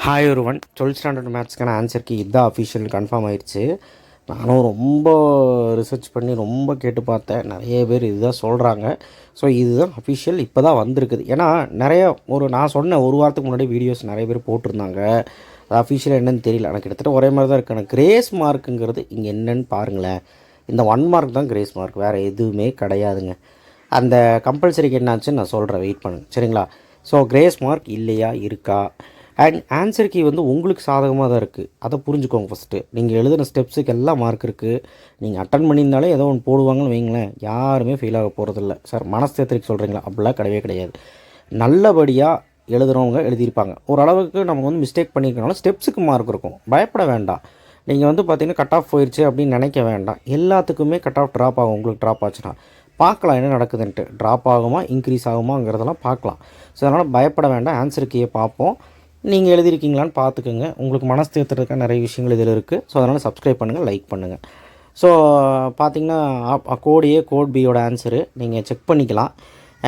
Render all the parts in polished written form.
Hi ஒருவன் 12th standard மேத்ஸ்க்கான ஆன்சருக்கு இதுதான் official confirm ஆயிடுச்சு. நானும் ரொம்ப ரிசர்ச் பண்ணி ரொம்ப கேட்டு பார்த்தேன். நிறைய பேர் இதுதான் சொல்கிறாங்க. ஸோ இதுதான் அஃபிஷியல் இப்போ தான் வந்திருக்குது. ஏன்னா நான் சொன்ன ஒரு வாரத்துக்கு முன்னாடி வீடியோஸ் நிறைய பேர் போட்டிருந்தாங்க. அது அஃபிஷியலாக என்னென்னு தெரியல. எனக்கு கிட்டத்தட்ட ஒரே மாதிரி தான் இருக்குது. எனக்கு கிரேஸ் மார்க்குங்கிறது இங்கே என்னென்னு பாருங்களேன். இந்த 1 மார்க் தான் கிரேஸ் மார்க், வேறு எதுவுமே கிடையாதுங்க. அந்த கம்பல்சரிக்கு என்னாச்சுன்னு நான் சொல்கிறேன், வெயிட் பண்ணுங்க சரிங்களா. ஸோ கிரேஸ் மார்க் இல்லையா இருக்கா, அண்ட் ஆன்சர் கீ வந்து உங்களுக்கு சாதகமாக தான் இருக்குது. அதை புரிஞ்சுக்கோங்க. ஃபஸ்ட்டு நீங்கள் எழுதின ஸ்டெப்ஸுக்கு எல்லாம் மார்க் இருக்குது. நீங்கள் அட்டன் பண்ணியிருந்தாலே ஏதோ ஒன்று போடுவாங்கன்னு வைங்களேன், யாருமே ஃபெயில் ஆக போகிறதில்ல. சார் மனஸ்தேத்திரிக்கு சொல்கிறீங்களா? அப்படிலாம் கிடையவே கிடையாது. நல்லபடியாக எழுதுகிறவங்க எழுதியிருப்பாங்க. ஓரளவுக்கு நம்ம வந்து மிஸ்டேக் பண்ணியிருக்கனால ஸ்டெப்ஸுக்கு மார்க் இருக்கும். பயப்பட வேண்டாம். நீங்கள் வந்து பார்த்திங்கன்னா கட் ஆஃப் போயிடுச்சு அப்படின்னு நினைக்க வேண்டாம். எல்லாத்துக்குமே கட் ஆஃப் ட்ராப் ஆகும். உங்களுக்கு ட்ராப் ஆச்சுன்னா பார்க்கலாம் என்ன நடக்குதுன்ட்டு. ட்ராப் ஆகுமா இன்க்ரீஸ் ஆகுமாங்கிறதெல்லாம் பார்க்கலாம். ஸோ அதனால் பயப்பட வேண்டாம். ஆன்சர் கீயை பார்ப்போம். நீங்கள் எழுதியிருக்கீங்களான்னு பார்த்துக்குங்க. உங்களுக்கு மனசு தேர்த்துறதுக்கான நிறைய விஷயங்கள் இதில் இருக்குது. ஸோ அதனால் சப்ஸ்கிரைப் பண்ணுங்கள், லைக் பண்ணுங்கள். ஸோ பார்த்திங்கன்னா கோட் ஏ கோட் பியோட ஆன்சரு நீங்கள் செக் பண்ணிக்கலாம்.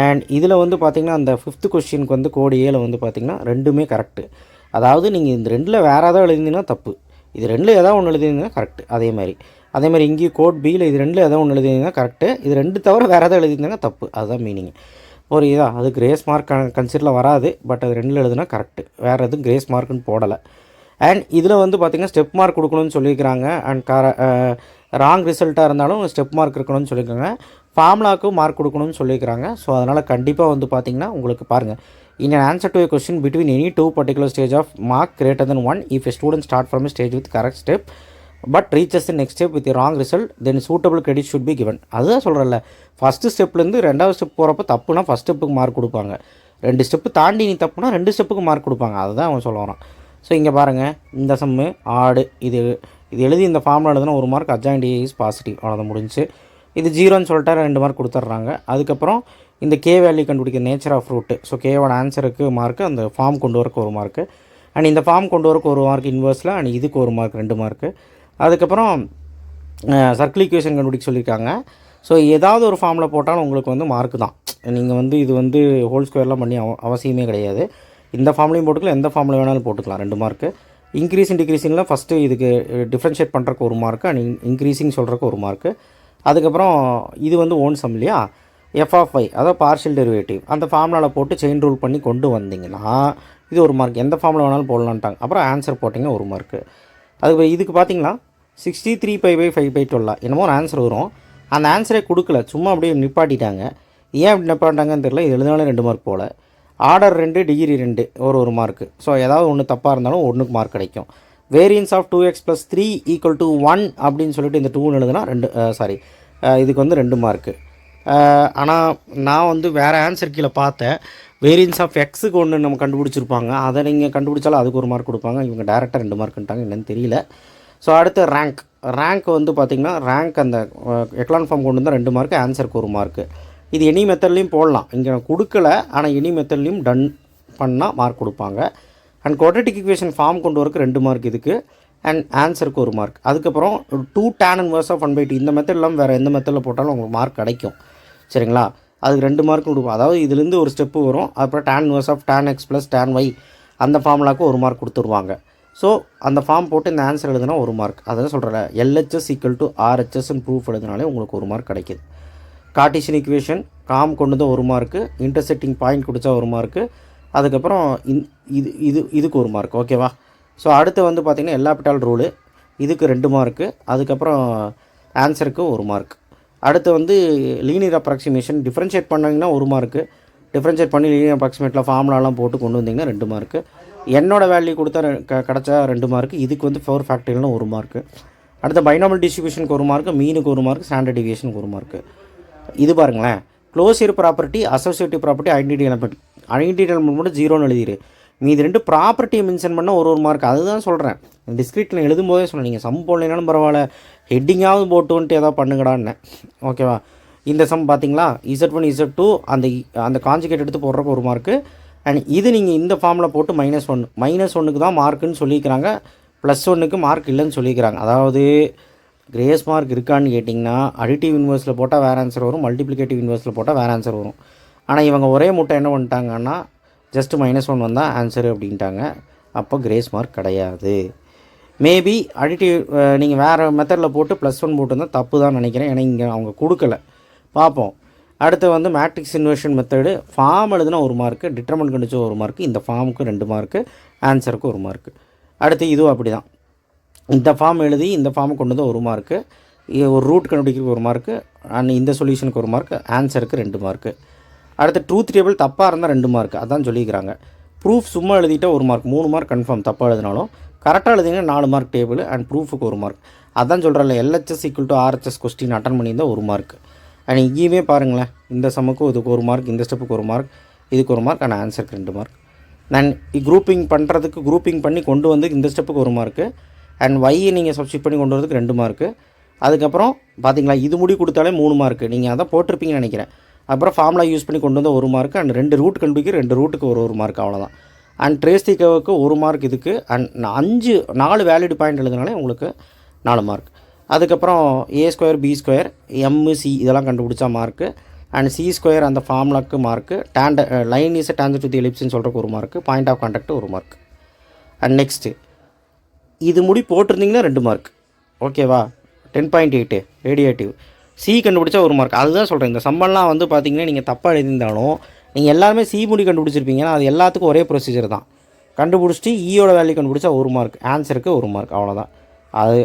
அண்ட் இதில் வந்து பார்த்திங்கன்னா அந்த 5th கொஸ்டினுக்கு வந்து கோட் ஏல வந்து பார்த்திங்கன்னா ரெண்டுமே கரெக்டு. அதாவது நீங்கள் இந்த 2ல் வேறு ஏதாவது எழுதிங்கன்னா தப்பு, இது 2ல் ஏதாவது ஒன்று எழுதிங்கன்னா கரெக்டு. அதே மாதிரி இங்கேயும் கோட் பியில் இது 2ல் ஏதாவது ஒன்று எழுதிங்கன்னா கரெக்டு, இது 2 தவிர வேறு ஏதாவது எழுதிங்கன்னா தப்பு. அதுதான் மீனிங். புரியுதா? அது கிரேஸ் மார்க் கன்சிடரில் வராது. பட் அது 2ல் எழுதுனா கரெக்டு, வேறு எதுவும் கிரேஸ் மார்க்குன்னு போடலை. அண்ட் இதில் வந்து பார்த்திங்கன்னா ஸ்டெப் மார்க் கொடுக்கணும்னு சொல்லியிருக்கிறாங்க. அண்ட் ராங் ரிசல்ட்டாக இருந்தாலும் ஸ்டெப் மார்க் இருக்கணும்னு சொல்லியிருக்காங்க. ஃபார்முலாவுக்கும் மார்க் கொடுக்கணும்னு சொல்லியிருக்கிறாங்க. ஸோ அதனால் கண்டிப்பாக வந்து பார்த்திங்கன்னா உங்களுக்கு பாருங்கள், in an answer to a question between any two particular stage of mark greater than 1, if a student start from a stage with correct step but reaches the next step with a wrong result, then suitable credit should be given. அதுதான் சொல்கிறேன்ல, first ஸ்டெப்லேருந்து 2வது step போகிறப்ப தப்புனா first ஸ்டெப்புக்கு mark கொடுப்பாங்க. 2 step தாண்டி நீ தப்புனா 2 ஸ்டெப்புக்கு மார்க் கொடுப்பாங்க. அதுதான் அவன் சொல்ல வரான். ஸோ இங்கே பாருங்கள், இந்த சம்மு ஆடு இது எழுதி இந்த ஃபார்மில் எழுதுனா 1 mark, adjoint A is positive, அவ்வளோதான் முடிஞ்சு. இது 0ன்னு சொல்லிட்டா 2 மார்க் கொடுத்துட்றாங்க. அதுக்கப்புறம் இந்த கே வேல்யூ கண்டுபிடிக்கிற நேச்சர் ஆஃப் ரூட்டு. ஸோ கேவோட ஆன்சருக்கு மார்க்கு, அந்த ஃபார்ம் கொண்டு வரக்கு 1 மார்க்கு, அண்ட் இந்த ஃபார்ம் கொண்டு வரக்கு 1 மார்க் இன்வர்ஸில், அண்ட் இதுக்கு 1 மார்க் 2 மார்க்கு. அதுக்கப்புறம் சர்க்கிள் ஈக்குவேஷன் கண்டுபிடிக்க சொல்லியிருக்காங்க. ஸோ ஏதாவது ஒரு ஃபார்மில் போட்டாலும் உங்களுக்கு வந்து மார்க்கு தான். நீங்கள் வந்து இது வந்து ஹோல் ஸ்கொயர்லாம் பண்ணி அவசியமே கிடையாது. இந்த ஃபார்ம்லையும் போட்டுக்கலாம், எந்த ஃபார்மில் வேணாலும் போட்டுக்கலாம். 2 மார்க்கு. இன்க்ரீஸிங் டிக்ரீஸிங்கில் ஃபஸ்ட்டு இதுக்கு டிஃப்ரென்ஷியேட் பண்ணுறக்கு 1 மார்க்கு, அண்ட் இன்க்ரீஸிங் சொல்கிறக்கு 1 மார்க்கு. அதுக்கப்புறம் இது வந்து ஓன் சம் இல்லையா, எஃப் ஆஃப் ஐ, அதாவது பார்ஷியல் டெரிவேட்டிவ், அந்த ஃபார்முலாவில் போட்டு செயின் ரூல் பண்ணி கொண்டு வந்தீங்கன்னா இது 1 மார்க். எந்த ஃபார்மில் வேணாலும் போடலான்ட்டாங்க. அப்புறம் ஆன்சர் போட்டிங்கன்னா 1 மார்க்கு. இதுக்கு பார்த்தீங்கன்னா 63π/5/12 என்னமோ ஒரு ஆன்சர் வரும். அந்த ஆன்சரே கொடுக்கல, சும்மா அப்படியே நிப்பாட்டிட்டாங்க. ஏன் அப்படி நிப்பாட்டாங்கன்னு தெரியல. இது எழுதினாலும் 2 மார்க் போல். ஆர்டர் 2 டிகிரி 2 ஒரு மார்க்கு. ஸோ ஏதாவது ஒன்று தப்பாக இருந்தாலும் 1க்கு மார்க் கிடைக்கும். வேரியன்ஸ் ஆஃப் 2x + 3 = 1 அப்படின்னு சொல்லிட்டு இந்த 2ன்னு எழுதுனா இதுக்கு வந்து 2 மார்க்கு. ஆனால் நான் வந்து வேறு ஆன்சர் கீழே பார்த்தேன். வேரியன்ஸ் ஆஃப் எக்ஸுக்கு ஒன்று நம்ம கண்டுபிடிச்சிருப்பாங்க, அதை நீங்கள் கண்டுபிடிச்சாலும் அதுக்கு 1 மார்க் கொடுப்பாங்க. இவங்க டேரெக்டாக 2 மார்க்குன்ட்டாங்க, என்னென்னு தெரியல. ஸோ அடுத்து ரேங்க் வந்து பார்த்திங்கன்னா ரேங்க் அந்த எக்லான் ஃபார்ம் கொண்டு வந்தால் 2 மார்க்கு, ஆன்சருக்கு 1 மார்க்கு. இது எனி மெத்தட்லேயும் போடலாம். இங்கே நான் கொடுக்கல, ஆனால் எனி மெத்தட்லேயும் டன் பண்ணால் மார்க் கொடுப்பாங்க. அண்ட் குவாட்ரேட்டிக் ஈக்குவேஷன் ஃபார்ம் கொண்டு வரக்கு 2 மார்க் இதுக்கு, அண்ட் ஆன்சருக்கு 1 மார்க். அதுக்கப்புறம் 2 tan inverse of 1/2 இந்த மெத்தட் இல்லாமல் வேறு எந்த மெத்தடில் போட்டாலும் உங்களுக்கு மார்க் கிடைக்கும் சரிங்களா. அதுக்கு 2 மார்க் கொடுப்போம். அதாவது இதுலேருந்து ஒரு ஸ்டெப்பு வரும், அப்புறம் tan inverse of tan x + tan y அந்த ஃபார்முலாவுக்கு 1 மார்க் கொடுத்துருவாங்க. ஸோ அந்த ஃபார்ம் போட்டு இந்த ஆன்சர் எழுதுனா 1 மார்க். அதான் சொல்கிறேன், LHS = RHSன்னு ப்ரூஃப் எழுதினாலே உங்களுக்கு 1 மார்க் கிடைக்கிது. கார்ட்டீசியன் ஈக்குவேஷன் காம் கொண்டு தான் 1 மார்க்கு, இன்டர்செக்டிங் பாயிண்ட் கொடுத்தா 1 மார்க்கு. அதுக்கப்புறம் இதுக்கு 1 மார்க். ஓகேவா? ஸோ அடுத்து வந்து பார்த்திங்கன்னா எல்ஹாபிட்டால் ரூலு, இதுக்கு 2 மார்க்கு. அதுக்கப்புறம் ஆன்சருக்கு 1 மார்க். அடுத்து வந்து லீனியர் அப்ராக்சிமேஷன் டிஃப்ரென்ஷியேட் பண்ணிங்கன்னா 1 மார்க்கு. டிஃப்ரென்ஷியேட் பண்ணி லீனியர் அப்ராக்சிமேட்டில் ஃபார்முலாலாம் போட்டு கொண்டு வந்தீங்கன்னா 2 மார்க்கு. என்னோட வேல்யூ கொடுத்தா கிடச்சா 2 மார்க்கு. இதுக்கு வந்து 4 ஃபேக்டரியல்னு 1 மார்க்கு. அடுத்த பைனாமல் டிஸ்ட்ரிபியூஷனுக்கு 1 மார்க்கு, மீனுக்கு 1 மார்க்கு, ஸ்டாண்டர்ட் டிவியேஷனுக்கு 1 மார்க்கு. இது பாருங்களேன், closure property, associative property, identity element மட்டும் 0ன்னு எழுதிடு. மீது 2 ப்ராப்பர்ட்டியை மென்ஷன் பண்ணால் 1 மார்க். அதுதான் சொல்கிறேன், டிஸ்கிரிப்ஷனில் எழுதும்போதே சொன்னேன், நீங்கள் சம் போடலைனாலும் பரவாயில்ல, ஹெட்டிங்காவது போட்டு வந்துட்டு எதாவது பண்ணுங்கடான்னு. ஓகேவா? இந்த சம் பார்த்தீங்களா, Z1 Z2 அந்த காஞ்சிகேட் எடுத்து போடுறக்கு 1 மார்க்கு. அண்ட் இது நீங்கள் இந்த ஃபார்மில் போட்டு -1க்கு தான் மார்க்குன்னு சொல்லிக்கிறாங்க, +1க்கு மார்க் இல்லைன்னு சொல்லிக்கிறாங்க. அதாவது கிரேஸ் மார்க் இருக்கான்னு கேட்டிங்கன்னா அடிட்டிவ் இன்வர்ஸில் போட்டால் வேறு ஆன்சர் வரும், மல்டிப்ளிகேட்டிவ் இன்வர்ஸில் போட்டால் வேறு ஆன்சர் வரும். ஆனால் இவங்க ஒரே முட்டை என்ன பண்ணிட்டாங்கன்னா ஜஸ்ட் -1 வந்தால் ஆன்சரு அப்படின்ட்டாங்க. அப்போ கிரேஸ் மார்க் கிடையாது. மேபி அடிட்டிவ் நீங்கள் வேறு மெத்தடில் போட்டு +1 போட்டிருந்தால் தப்பு தான் நினைக்கிறேன். ஏன்னா இங்கே அவங்க கொடுக்கல. பார்ப்போம். அடுத்து வந்து மேட்ரிக்ஸ் இன்வர்ஷன் மெத்தடு. ஃபார்ம் எழுதுனா 1 மார்க்கு, டிட்டர்மெண்ட் கண்டுச்சோ 1 மார்க்கு, இந்த ஃபார்முக்கு 2 மார்க்கு, ஆன்சருக்கு 1 மார்க்கு. அடுத்து இதுவும் அப்படி தான். இந்த ஃபார்ம் எழுதி இந்த ஃபார்முக்கு கொண்டு வந்து 1 மார்க்கு, ஒரு ரூட் கண்டுபிடிக்கிறதுக்கு 1 மார்க்கு, அண்ட் இந்த சொல்யூஷனுக்கு 1 மார்க்கு, ஆன்சருக்கு 2 மார்க்கு. அடுத்து ட்ரூத் டேபிள் தப்பாக இருந்தால் 2 மார்க்கு, அதான் சொல்லிக்கிறாங்க. ப்ரூஃப் சும்மா எழுதிட்டால் 1 மார்க், 3 மார்க் கன்ஃபார்ம் தப்பாக எழுதினாலும். கரெக்டாக எழுதிங்கன்னா 4 மார்க் டேபிள் அண்ட் ப்ரூஃபுக்கு 1 மார்க். அதான் சொல்கிறேன்ல, LHS = RHS கொஸ்டின் அட்டன் பண்ணியிருந்தால் 1 மார்க். அண்ட் இங்கேயுமே பாருங்களேன், இந்த சம்முக்கு இதுக்கு 1 மார்க், இந்த ஸ்டெப்புக்கு 1 மார்க், இதுக்கு 1 மார்க், அண்ட் ஆன்சருக்கு 2 மார்க். நான் குரூப்பிங் பண்ணுறதுக்கு குரூப்பிங் பண்ணி கொண்டு வந்து இந்த ஸ்டெப்புக்கு 1 மார்க்கு, அண்ட் ஒய்யை நீங்கள் சப்ஸ்டிட் பண்ணி கொண்டு வரதுக்கு 2 மார்க்கு. அதுக்கப்புறம் பார்த்தீங்களா, இது முடி கொடுத்தாலே 3 மார்க்கு. நீங்கள் அதான் போட்டிருப்பீங்கன்னு நினைக்கிறேன். அப்புறம் ஃபார்முலா யூஸ் பண்ணி கொண்டு வந்து 1 மார்க்கு, அண்ட் 2 ரூட் கண்டுபிடிக்க 2 ரூட்டுக்கு 1 மார்க், அவ்வளோதான். அண்ட் ட்ரேஸ் தி கர்வுக்கு 1 மார்க் இதுக்கு, அண்ட் 4 வேலிட் பாயிண்ட் எழுதுனாலே உங்களுக்கு 4 மார்க். அதுக்கப்புறம் A² B² MC இதெல்லாம் கண்டுபிடிச்சா மார்க்கு, அண்ட் C² அந்த ஃபார்முலாக்கு mark, line is tangent to the எலிப்ஸ்னு சொல்கிறக்கு 1 mark, point of contact 1 mark. And next இது முடி போட்டிருந்தீங்கன்னா 2 மார்க். ஓகேவா? 10.8 ரேடியேட்டிவ். சி கண்டுபிடிச்சா 1 மார்க். அதுதான் சொல்கிறேன். இந்த சம்பளம்லாம் வந்து பார்த்தீங்கன்னா நீங்கள் தப்பாக எழுதியிருந்தாலும் நீங்கள் எல்லாருமே சி முடி கண்டுபிடிச்சிருப்பீங்கன்னா அது எல்லாத்துக்கும் ஒரே ப்ரொசீஜர் தான். கண்டுபிடிச்சிட்டு ஈயோட வேல்யூ கண்டுபிடிச்சா 1 மார்க், ஆன்சருக்கு 1 மார்க், அவ்வளோதான். அது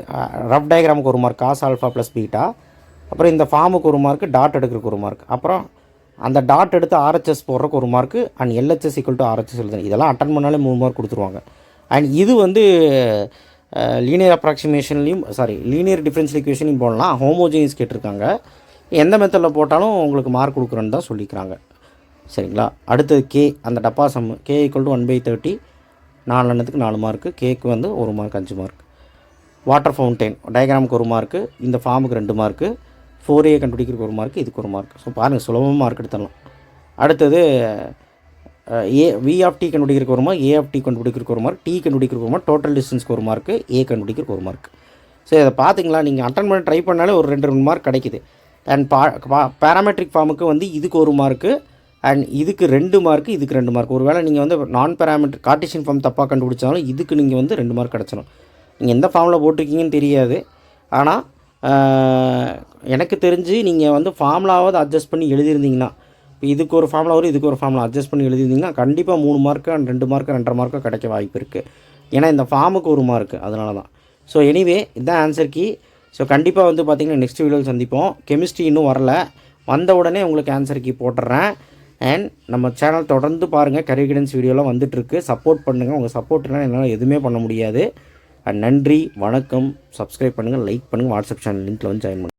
ரஃப் டயக்ராமுக்கு 1 mark, cos alpha plus beta. அப்புறம் இந்த ஃபார்முக்கு 1 மார்க், டாட் எடுக்கிறதுக்கு 1 மார்க். அப்புறம் அந்த டாட் எடுத்து RHS போடுறதுக்கு 1 மார்க்கு, அண்ட் LHS = RHS எழுதுங்க. இதெல்லாம் அட்டன் பண்ணாலே 3 மார்க் கொடுத்துருவாங்க. அண்ட் இது வந்து லீனியர் அப்ராக்சிமேஷன்லையும் லீனியர் டிஃபரன்ஷியல் ஈக்குவேஷனையும் போடலாம். ஹோமோஜினியஸ் கேட்டிருக்காங்க. எந்த மெத்தடில் போட்டாலும் உங்களுக்கு மார்க் கொடுக்குறேன்னு தான் சொல்லிக்கிறாங்க. சரிங்களா? அடுத்தது கே, அந்த டப்பா சம். K = 1/30, 4 எண்ணத்துக்கு 4 மார்க்கு, கேக்கு வந்து 1 மார்க், 5 மார்க். வாட்டர் ஃபவுண்டைன் டயக்ராமுக்கு 1 மார்க்கு, இந்த ஃபார்முக்கு 2 மார்க்கு, 4A கண்டுபிடிக்கிறதுக்கு 1 மார்க்கு, இதுக்கு 1 மார்க். ஸோ பாருங்கள், சுலபமாக மார்க் எடுத்துடலாம். அடுத்தது V(t) கண்டுபிடிக்கிறதுக்கு 1 மார்க், A(t) கண்டுபிடிக்கிறதுக்கு 1 மார்க், T கண்டுபிடிக்கிறதுக்கு 1 மார்க், டோட்டல் டிஸ்டன்ஸ்க்கு 1 மார்க்கு, A கண்டுபிடிக்கிறதுக்கு 1 மார்க். ஸோ இதை பார்த்தீங்களா, நீங்கள் அட்டன் பண்ண ட்ரை பண்ணாலே ஒரு 2 மார்க் கிடைக்குது. அண்ட் பேராமெட்ரிக் ஃபார்முக்கு வந்து இதுக்கு 1 மார்க்கு, அண்ட் இதுக்கு 2 மார்க்கு, இதுக்கு 2 மார்க். ஒரு வேளை நீங்கள் வந்து நான் பேராமெட்ரிக் கார்ட்டீசியன் ஃபார்ம் தப்பாக கண்டுபிடிச்சாலும் இதுக்கு நீங்கள் வந்து 2 மார்க் கிடச்சிடும். நீங்கள் எந்த ஃபார்மில் போட்டிருக்கீங்கன்னு தெரியாது. ஆனால் எனக்கு தெரிஞ்சு நீங்கள் வந்து ஃபார்முலாவது அட்ஜஸ்ட் பண்ணி எழுதியிருந்தீங்கன்னா, இப்போ இதுக்கு ஒரு ஃபார்முலா வரும், இதுக்கு ஒரு ஃபார்முலா அட்ஜஸ்ட் பண்ணி எழுதியிருந்தீங்கன்னா கண்டிப்பாக 3 மார்க்கு அண்ட் 2 மார்க்கு 2.5 மார்க்கு கிடைக்க வாய்ப்பு இருக்குது. ஏன்னா இந்த ஃபார்முக்கு 1 மார்க்கு, அதனால தான். ஸோ எனிவே இதுதான் ஆன்சர் கீ. ஸோ கண்டிப்பாக வந்து பார்த்திங்கன்னா நெக்ஸ்ட் வீடியோவில் சந்திப்போம். கெமிஸ்ட்ரி இன்னும் வரல, வந்த உடனே உங்களுக்கு ஆன்சர் கீ போட்டுடுறேன். அண்ட் நம்ம சேனல் தொடர்ந்து பாருங்கள், கரியர் கைடன்ஸ் வீடியோலாம் வந்துட்டுருக்கு. சப்போர்ட் பண்ணுங்கள். உங்கள் சப்போர்ட்னால் என்னால் எதுவுமே பண்ண முடியாது. அண்ட் நன்றி, வணக்கம். சப்ஸ்கிரைப் பண்ணுங்கள், லைக் பண்ணுங்கள், வாட்ஸ்அப் சேனல் லிங்க்கில் வந்து ஜாயின் பண்ணுங்கள்.